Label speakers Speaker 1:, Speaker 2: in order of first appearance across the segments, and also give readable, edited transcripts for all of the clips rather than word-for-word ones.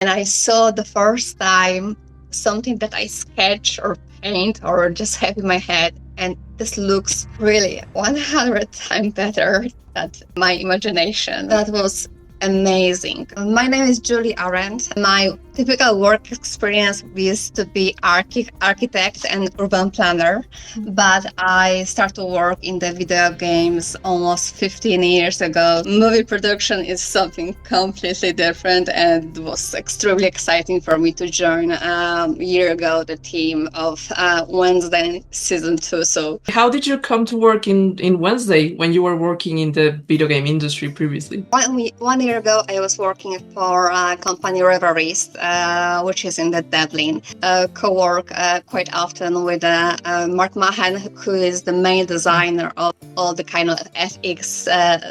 Speaker 1: And I saw the first time something that I sketch or paint or just have in my head. And this looks really 100 times better than my imagination. That was amazing. My name is Juli Arendt. My typical work experience used to be architect and urban planner, but I started to work in the video games almost 15 years ago. Movie production is something completely different, and it was extremely exciting for me to join a year ago the team of Wednesday season 2. So
Speaker 2: how did you come to work in Wednesday when you were working in the video game industry previously?
Speaker 1: 1 year ago, I was working for a company Reveries, which is in the Dublin. Co-work quite often with Mark Mahan, who is the main designer of all the kind of FX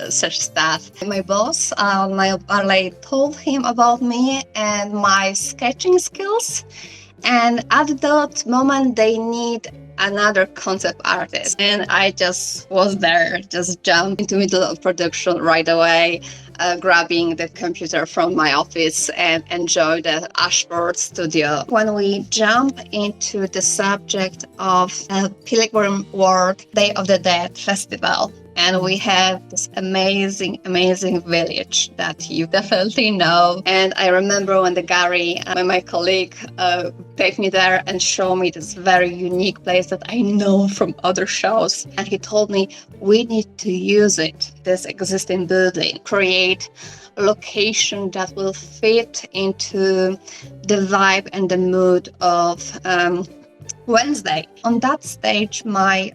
Speaker 1: such stuff. My boss, I told him about me and my sketching skills. And at that moment, they need another concept artist. And I just was there, just jumped into the middle of production right away, grabbing the computer from my office and enjoy the Ashford studio. When we jump into the subject of Pilgrim World Day of the Dead Festival, and we have this amazing village that you definitely know. And I remember when Gary, my colleague, take me there and show me this very unique place that I know from other shows. And he told me, we need to use it, this existing building, create a location that will fit into the vibe and the mood of Wednesday. On that stage, my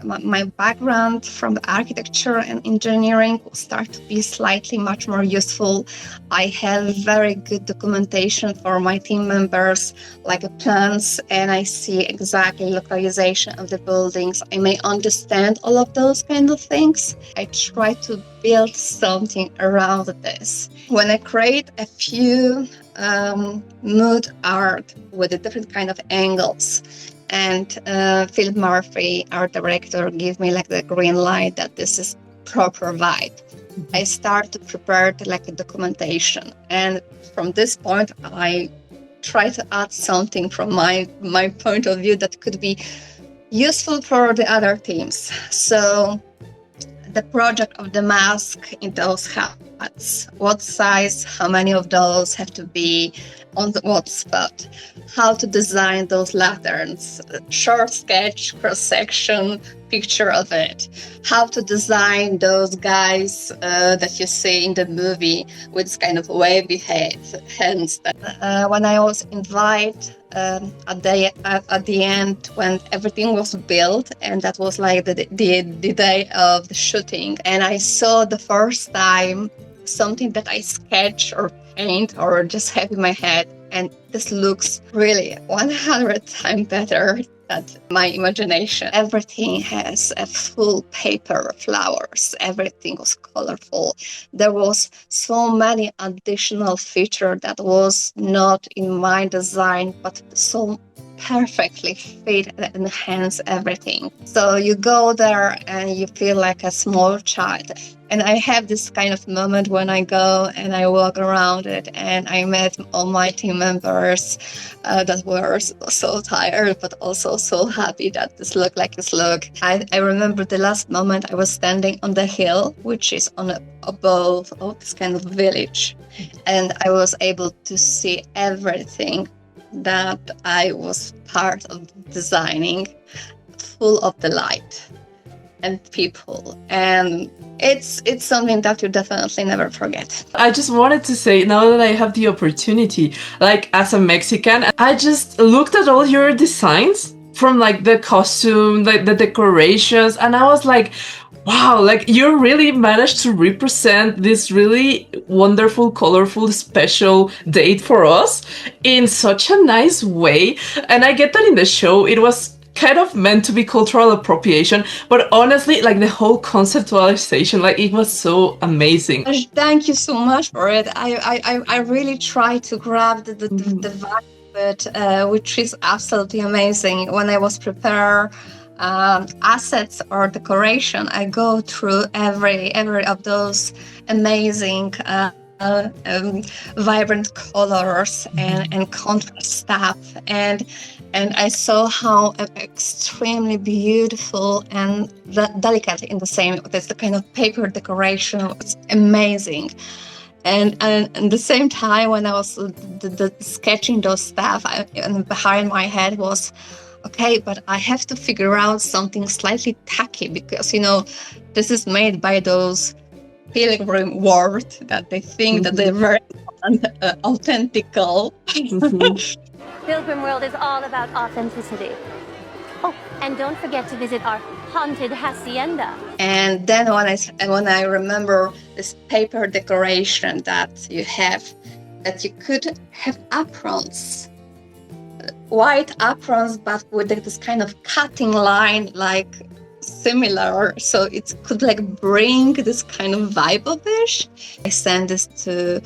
Speaker 1: background from the architecture and engineering will start to be slightly much more useful. I have very good documentation for my team members, like plans, and I see exactly localization of the buildings. I may understand all of those kind of things. I try to build something around this. When I create a few mood art with a different kind of angles, and Phil Murphy, our director, gave me like the green light that this is proper vibe. I start to prepare like a documentation, and from this point, I try to add something from my point of view that could be useful for the other teams. So the project of the mask in those hats, what size, how many of those have to be on what spot, how to design those lanterns, short sketch, cross-section, picture of it, how to design those guys that you see in the movie with kind of wavy hands. When I was invited at the end when everything was built, and that was like the day of the shooting, and I saw the first time something that I sketch or paint or just have in my head, and this looks really 100 times better than my imagination. Everything has a full paper flowers, everything was colorful. There was so many additional features that was not in my design, but so perfectly fit and enhance everything. So you go there and you feel like a small child. And I have this kind of moment when I go and I walk around it, and I met all my team members that were so tired, but also so happy that this looked like this look. I remember the last moment I was standing on the hill, which is on above of this kind of village. And I was able to see everything that I was part of designing, full of the light and people, and it's something that you definitely never forget.
Speaker 2: I just wanted to say, now that I have the opportunity, like as a Mexican, I just looked at all your designs, from like the costume, like the decorations, and I was like, wow, like you really managed to represent this really wonderful, colorful, special date for us in such a nice way. And I get that in the show it was kind of meant to be cultural appropriation, but honestly, like the whole conceptualization, like it was so amazing.
Speaker 1: Thank you so much for it. I really try to grab the vibe, but which is absolutely amazing. When I was prepared assets or decoration, I go through every of those amazing vibrant colors and contrast stuff, and I saw how extremely beautiful and delicate in the same. That's the kind of paper decoration. It's amazing. And at the same time, when I was sketching those stuff, and behind my head was, okay, but I have to figure out something slightly tacky because, this is made by those Pilgrim World that they think that they're very authentical.
Speaker 3: Pilgrim World is all about authenticity. Oh, and don't forget to visit our haunted hacienda.
Speaker 1: And then when I remember this paper decoration that you have, that you could have aprons, white aprons, but with this kind of cutting line, like similar, so it could bring this kind of vibe of it. I sent this to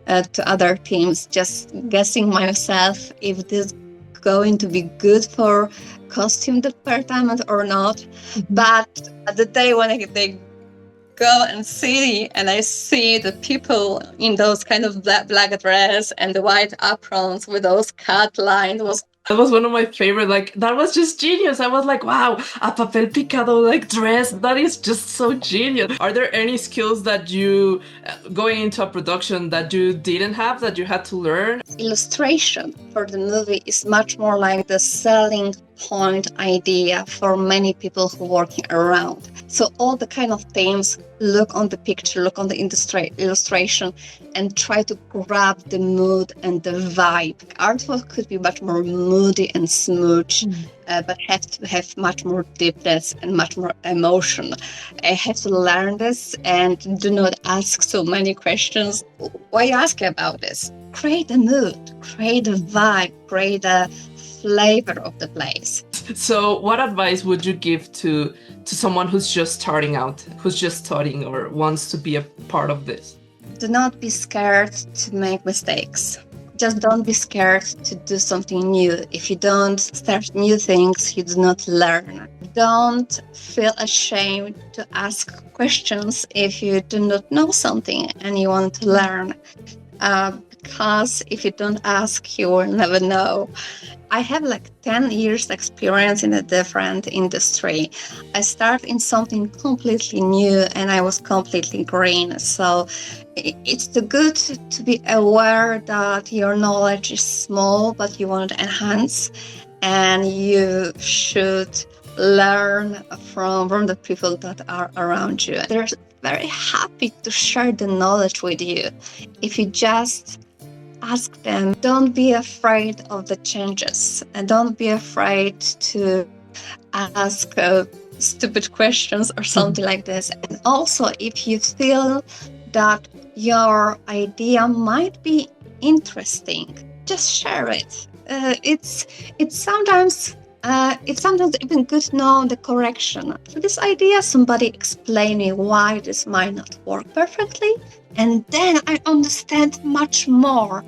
Speaker 1: other teams, just guessing myself if this going to be good for costume department or not. But the day when they go and see, and I see the people in those kind of black dress and the white aprons with those cut lines,
Speaker 2: that was one of my favorite. That was just genius. I was like, wow, a papel picado dress. That is just so genius. Are there any skills that you, going into a production, that you didn't have, that you had to learn?
Speaker 1: Illustration for the movie is much more like the selling point idea for many people who are working around. So all the kind of themes, look on the picture, look on the illustration, and try to grab the mood and the vibe. Artwork could be much more moody and smooth, but have to have much more deepness and much more emotion. I have to learn this and do not ask so many questions. Why are you asking about this? Create a mood, create a vibe, create a flavor of the place.
Speaker 2: So what advice would you give to someone who's just starting out, who's just studying or wants to be a part of this?
Speaker 1: Do not be scared to make mistakes. Just don't be scared to do something new. If you don't start new things, you do not learn. Don't feel ashamed to ask questions if you do not know something and you want to learn. Because if you don't ask, you will never know. I have 10 years experience in a different industry. I started in something completely new and I was completely green. So it's good to be aware that your knowledge is small, but you want to enhance, and you should learn from the people that are around you. They're very happy to share the knowledge with you. If you just ask them, don't be afraid of the changes, and don't be afraid to ask stupid questions or something like this. And also, if you feel that your idea might be interesting, just share it. It's sometimes even good to know the correction. For this idea, somebody explain me why this might not work perfectly, and then I understand much more.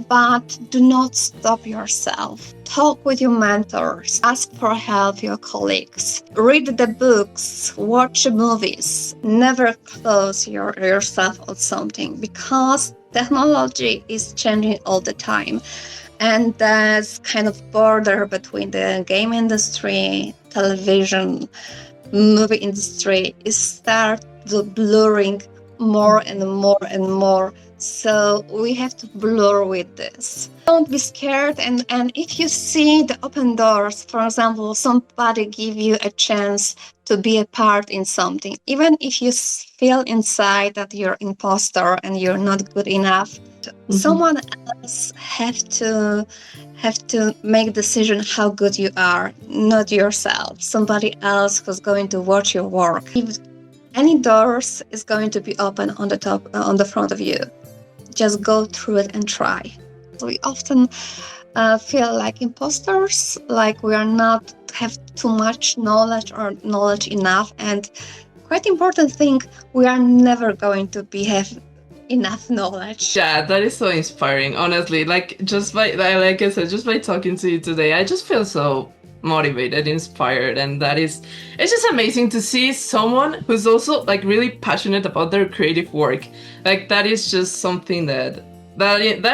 Speaker 1: But do not stop yourself. Talk with your mentors. Ask for help your colleagues. Read the books. Watch the movies. Never close yourself on something, because technology is changing all the time. And there's kind of border between the game industry, television, movie industry is start blurring more and more and more. So we have to blur with this. Don't be scared, and if you see the open doors, for example, somebody give you a chance to be a part in something, even if you feel inside that you're imposter and you're not good enough, someone else have to make decision how good you are, not yourself. Somebody else who's going to watch your work. If any doors is going to be open on the front of you, just go through it and try. We often feel like imposters, like we are not have too much knowledge or knowledge enough. And quite important thing, we are never going to have enough knowledge.
Speaker 2: Yeah, that is so inspiring, honestly. Like I said, just by talking to you today, I just feel so motivated, inspired, and it's just amazing to see someone who's also like really passionate about their creative work. Like that is just something that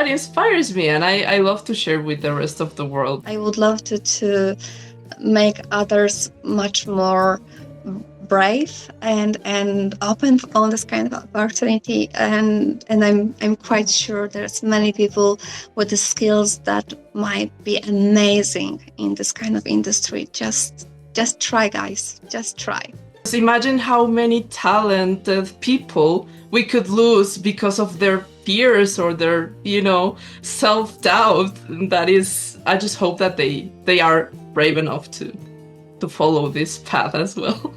Speaker 2: inspires me, and I love to share with the rest of the world.
Speaker 1: I would love to make others much more brave and open on this kind of opportunity, and I'm quite sure there's many people with the skills that might be amazing in this kind of industry. Just try, guys, just try.
Speaker 2: Just imagine how many talented people we could lose because of their fears or their, self-doubt. That is, I just hope that they are brave enough to follow this path as well.